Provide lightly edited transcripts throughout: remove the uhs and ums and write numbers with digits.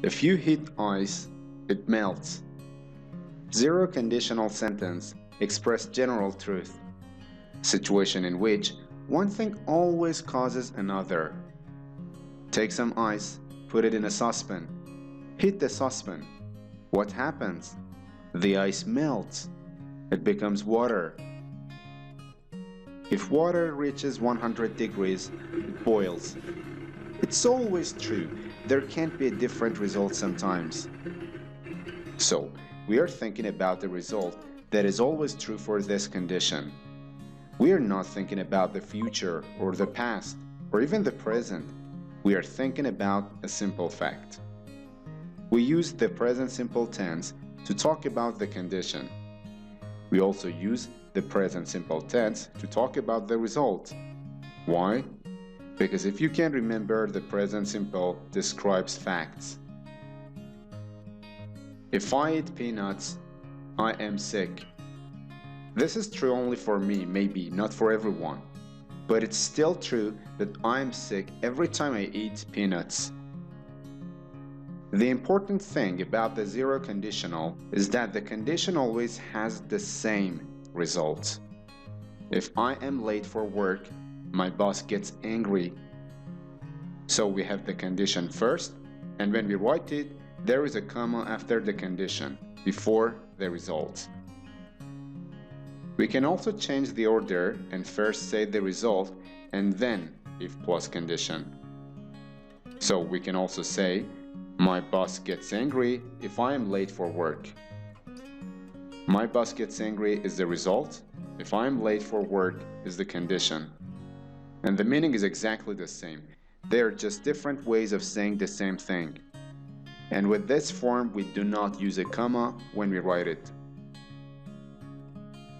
If you heat ice, it melts. Zero conditional sentence express general truth, situation in which one thing always causes another. Take some ice, put it in a saucepan. Heat the saucepan. What happens? The ice melts. It becomes water. If water reaches 100 degrees, it boils. It's always true. There can't be a different result sometimes. So, we are thinking about the result that is always true for this condition. We are not thinking about the future or the past or even the present. We are thinking about a simple fact. We use the present simple tense to talk about the condition. We also use the present simple tense to talk about the result. Why? Because if you can remember, the present simple describes facts. If I eat peanuts, I am sick. This is true only for me, maybe not for everyone. But it's still true that I am sick every time I eat peanuts. The important thing about the zero conditional is that the condition always has the same result. If I am late for work, my boss gets angry. So we have the condition first, and when we write it, there is a comma after the condition, before the result. We can also change the order and first say the result and then if plus condition. So we can also say, my boss gets angry if I am late for work. My boss gets angry is the result. If I am late for work is the condition. And the meaning is exactly the same. They are just different ways of saying the same thing. And with this form, we do not use a comma when we write it.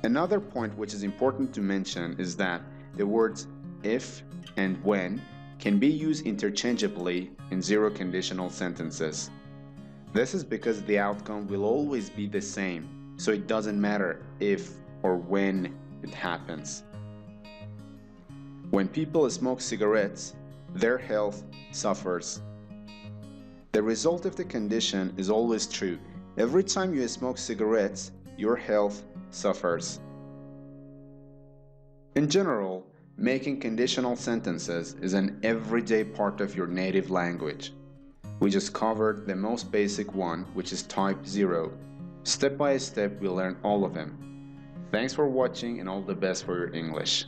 Another point which is important to mention is that the words if and when can be used interchangeably in zero conditional sentences. This is because the outcome will always be the same, so it doesn't matter if or when it happens. When people smoke cigarettes, their health suffers. The result of the condition is always true. Every time you smoke cigarettes, your health suffers. In general, making conditional sentences is an everyday part of your native language. We just covered the most basic one, which is type 0. Step by step, we'll learn all of them. Thanks for watching and all the best for your English.